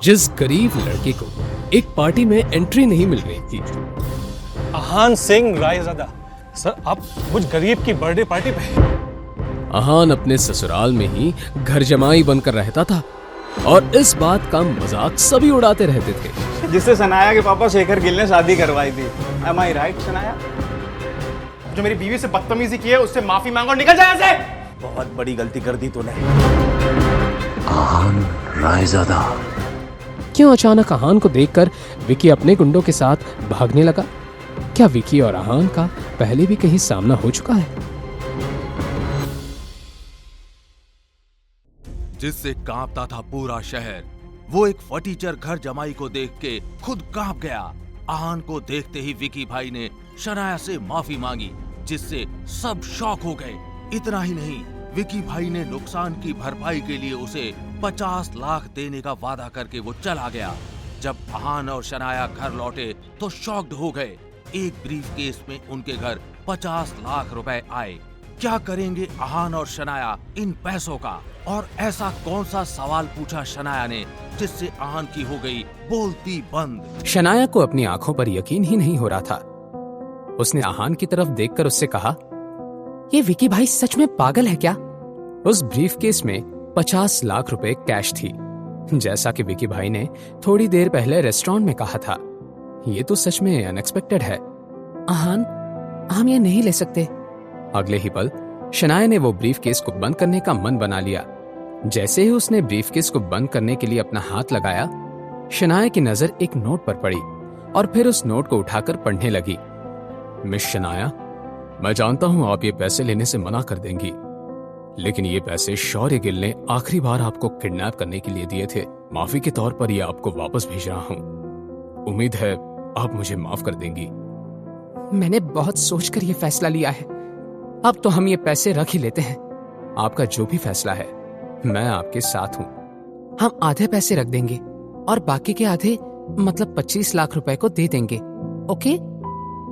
जिस गरीब लड़के को एक पार्टी में एंट्री नहीं मिल रही थी। आहान सिंह रायज़ादा सर, आप कुछ गरीब की बर्थडे पार्टी पे। आहान अपने ससुराल में ही घर जमाई बनकर रहता था और इस बात का मजाक सभी उड़ाते रहते थे। जिससे सनाया के पापा शेखर गिल ने शादी करवाई थी। Am I right, Sanaya? जो मेरी बीवी से बदतमीजी की है उससे माफी मांगो और निकल जाए यहाँ से। बहुत बड़ी गलती कर दी तूने। आहान रायज़ादा। क्यों अचानक आहान को देखकर विकी अपने गुंडों के साथ भागने लगा? क्या विकी और आहान का पहले भी कहीं सामना हो चुका है? जिससे कांपता था पूरा शहर, वो एक फटीचर घर जमाई को देख के खुद कांप गया। आहान को देखते ही विकी भाई ने शनाया से माफी मांगी, जिससे सब शॉक हो गए। इतना ही नहीं, विकी भाई ने नुकसान की भरपाई के लिए उसे 50 लाख देने का वादा करके वो चला गया। जब आहान और शनाया घर लौटे तो शॉक्ड हो गए। एक ब्रीफ केस में उनके घर 50 लाख रुपए आए। क्या करेंगे आहान और शनाया इन पैसों का? और ऐसा कौन सा सवाल पूछा शनाया ने जिससे आहान की हो गई बोलती बंद। शनाया को अपनी आंखों पर यकीन ही नहीं हो रहा था। उसने आहान की तरफ देखकर उससे कहा, ये विकी भाई सच में पागल है क्या? उस ब्रीफकेस में 50 लाख रुपए कैश थी, जैसा कि विकी भाई ने थोड़ी देर पहले रेस्टोरेंट में कहा था। ये तो सच में अनएक्सपेक्टेड है। आहान, हम ये नहीं ले सकते। अगले ही पल शनाया ने वो ब्रीफकेस को बंद करने का मन बना लिया। जैसे ही उसने ब्रीफकेस को बंद करने के लिए अपना हाथ लगाया, शनाया की नजर एक नोट पर पड़ी और फिर उस नोट को उठाकर पढ़ने लगी। मिस शनाया, मैं जानता हूं आप ये पैसे लेने से मना कर देंगी, लेकिन ये पैसे शौर्य गिल ने आखिरी बार आपको किडनैप करने के लिए दिए थे। माफी के तौर पर ये आपको वापस भेज रहा हूं। उम्मीद है आप मुझे माफ कर देंगी। मैंने बहुत सोचकर ये फैसला लिया है। अब तो हम ये पैसे रख ही लेते हैं। आपका जो भी फैसला है, मैं आपके साथ हूं। हम आधे पैसे रख देंगे और बाकी के आधे, मतलब 25 लाख रुपए को दे देंगे, ओके?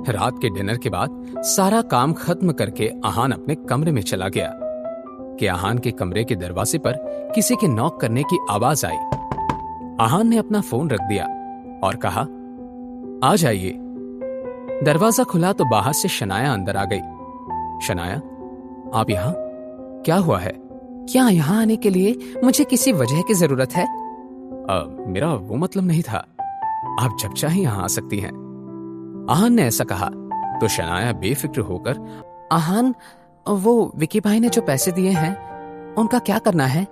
रात के डिनर के बाद सारा काम खत्म करके आहान अपने कमरे में चला गया कि आहान के कमरे के दरवाजे पर किसी के नॉक करने की आवाज आई। आहान ने अपना फोन रख दिया और कहा, आ जाइए। दरवाजा खुला तो बाहर से शनाया अंदर आ गई। शनाया, आप यहाँ? क्या हुआ है? क्या यहाँ आने के लिए मुझे किसी वजह की जरूरत है? मेरा वो मतलब नहीं था। आप जब चाहे यहाँ आ सकती हैं। आहान ने ऐसा कहा तो शनाया बेफिक्र होकर, आहान, वो विकी भाई ने जो पैसे दिए हैं उनका क्या करना है?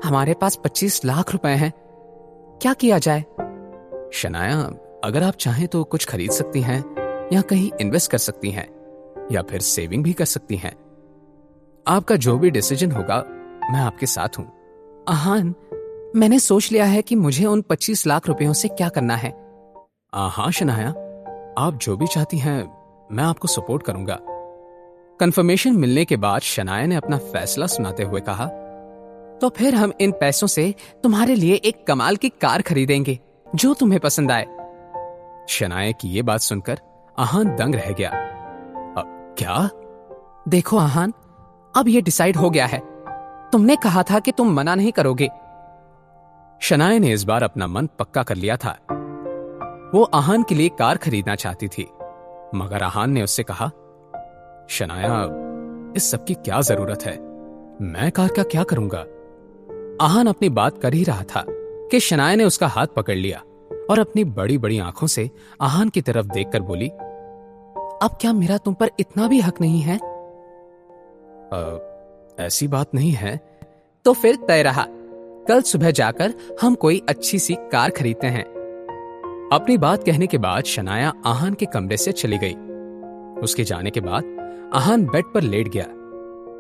हमारे पास 25 लाख रुपए हैं, क्या किया जाए? शनाया, अगर आप चाहें तो कुछ खरीद सकती हैं या कहीं इन्वेस्ट कर सकती हैं या फिर सेविंग भी कर सकती हैं। आपका जो भी डिसीजन होगा, मैं आपके साथ हूं। आहान, मैंने सोच लिया है कि मुझे उन 25 लाख रुपयों से क्या करना है। हाँ शनाया, आप जो भी चाहती हैं मैं आपको सपोर्ट करूंगा। कंफर्मेशन मिलने के बाद शनाया ने अपना फैसला सुनाते हुए कहा, तो फिर हम इन पैसों से तुम्हारे लिए एक कमाल की कार खरीदेंगे जो तुम्हें पसंद आए। शनाया की ये बात सुनकर आहान दंग रह गया। क्या? देखो आहान, अब ये डिसाइड हो गया है। तुमने कहा था कि तुम मना नहीं करोगे। शनाया ने इस बार अपना मन पक्का कर लिया था। वो आहान के लिए कार खरीदना चाहती थी, मगर आहान ने उससे कहा, शनाया, इस सब की क्या जरूरत है? मैं कार का क्या करूंगा? आहान अपनी बात कर ही रहा था कि शनाया ने उसका हाथ पकड़ लिया और अपनी बड़ी बड़ी आंखों से आहान की तरफ देखकर बोली, अब क्या मेरा तुम पर इतना भी हक नहीं है? ऐसी बात नहीं है। तो फिर तय रहा, कल सुबह जाकर हम कोई अच्छी सी कार खरीदते हैं। अपनी बात कहने के बाद शनाया आहान के कमरे से चली गई। उसके जाने के बाद आहान बेड पर लेट गया।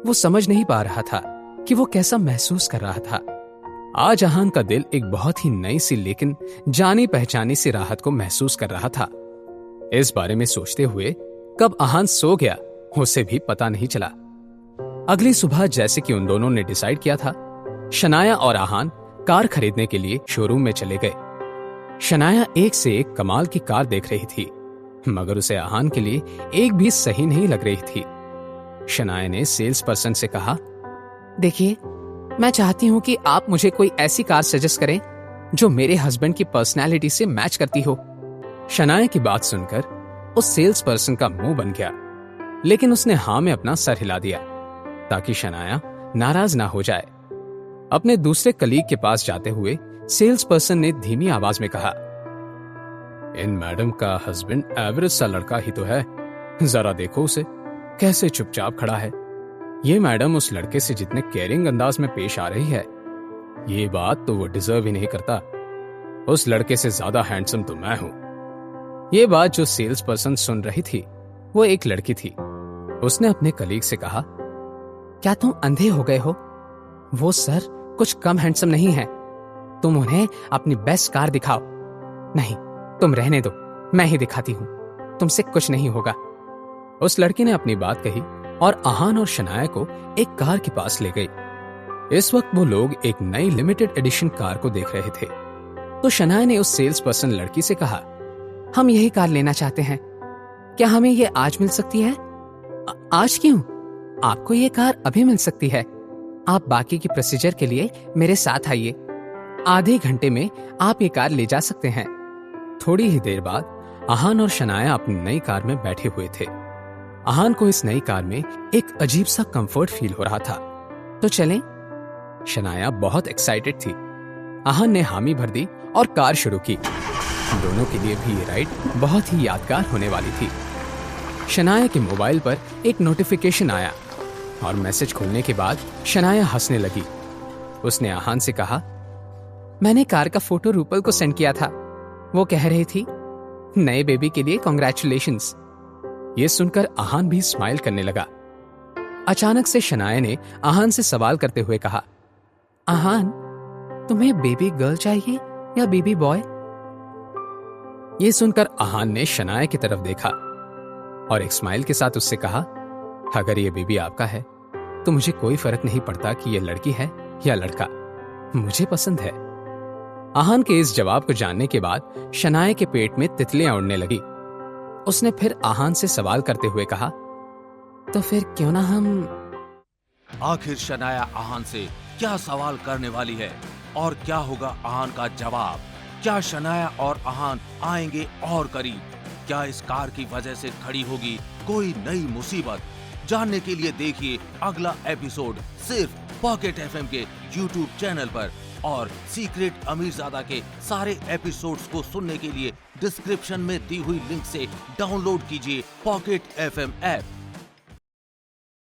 वो समझ नहीं पा रहा था कि वो कैसा महसूस कर रहा था। आज आहान का दिल एक बहुत ही नई सी लेकिन जानी पहचानी सी राहत को महसूस कर रहा था। इस बारे में सोचते हुए कब आहान सो गया उसे भी पता नहीं चला। अगली सुबह जैसे कि उन दोनों ने डिसाइड किया था, शनाया और आहान कार खरीदने के लिए शोरूम में चले गए। शनाया एक से एक कमाल की कार देख रही थी, मगर उसे आहान के लिए एक भी सही नहीं लग रही थी। शनाया ने सेल्स पर्सन से कहा, देखिए, मैं चाहती हूं कि आप मुझे कोई ऐसी कार सजेस्ट करें जो मेरे हस्बैंड की पर्सनैलिटी से मैच करती हो। शनाया की बात सुनकर उस सेल्स पर्सन का मुंह बन गया, लेकिन उसने हाँ में अपना सर हिला दिया ताकि शनाया नाराज ना हो जाए। अपने दूसरे कलीग के पास जाते हुए सेल्स पर्सन ने धीमी आवाज में कहा, इन मैडम का हस्बैंड एवरेज सा लड़का ही तो है, जरा देखो उसे कैसे चुपचाप खड़ा है। ये मैडम उस लड़के से जितने केयरिंग अंदाज में पेश आ रही है, ये बात तो वो डिजर्व ही नहीं करता। उस लड़के से ज्यादा हैंडसम तो मैं हूं। ये बात जो सेल्स पर्सन सुन रही थी वो एक लड़की थी। उसने अपने कलीग से कहा, क्या तुम अंधे हो गए हो? वो सर कुछ कम हैंडसम नहीं है। तुम उन्हें अपनी बेस्ट कार दिखाओ। नहीं, तुम रहने दो, मैं ही दिखाती हूं, तुमसे कुछ नहीं होगा। उस लड़की ने अपनी बात कही और आहान और शनाया को एक कार के पास ले गई। इस वक्त वो लोग एक नई लिमिटेड एडिशन कार को देख रहे थे। तो शनाया ने उस सेल्स पर्सन लड़की से कहा, हम यही कार लेना चाहते हैं, क्या हमें ये आज मिल सकती है? आज क्यों? आपको ये कार अभी मिल सकती है। आप बाकी की प्रोसीजर के लिए मेरे साथ आइए। आधे घंटे में आप ये कार ले जा सकते हैं। थोड़ी ही देर बाद आहान और शनाया अपनी नई कार में बैठे हुए थे। आहान को इस नई कार में एक अजीब सा कंफर्ट फील हो रहा था। तो चलें? शनाया बहुत एक्साइटेड थी। आहान ने हामी भर दी और कार शुरू की। दोनों के लिए भी ये राइड बहुत ही यादगार होने वाली थी। शनाया के मोबाइल पर एक नोटिफिकेशन आया और मैसेज खोलने के बाद शनाया हंसने लगी। उसने आहान से कहा, मैंने कार का फोटो रूपल को सेंड किया था। वो कह रही थी, नए बेबी के लिए कॉन्ग्रेचुलेशंस। ये सुनकर आहान भी स्माइल करने लगा। अचानक से शनाया ने आहान से सवाल करते हुए कहा, आहान, तुम्हें बेबी गर्ल चाहिए या बेबी बॉय? ये सुनकर आहान ने शनाया की तरफ देखा और एक स्माइल के साथ उससे कहा, अगर ये बेबी आपका है तो मुझे कोई फर्क नहीं पड़ता कि ये लड़की है या लड़का, मुझे पसंद है। आहान के इस जवाब को जानने के बाद शनाया के पेट में तितलियां उड़ने लगी। उसने फिर आहान से सवाल करते हुए कहा, तो फिर क्यों ना हम... आखिर शनाया आहान से क्या सवाल करने वाली है और क्या होगा आहान का जवाब? क्या शनाया और आहान आएंगे और करीब? क्या इस कार की वजह से खड़ी होगी कोई नई मुसीबत? जानने के लिए देखिए अगला एपिसोड सिर्फ पॉकेट एफएम के YouTube चैनल पर। और सीक्रेट अमीरजादा के सारे एपिसोड्स को सुनने के लिए डिस्क्रिप्शन में दी हुई लिंक से डाउनलोड कीजिए पॉकेट एफएम ऐप।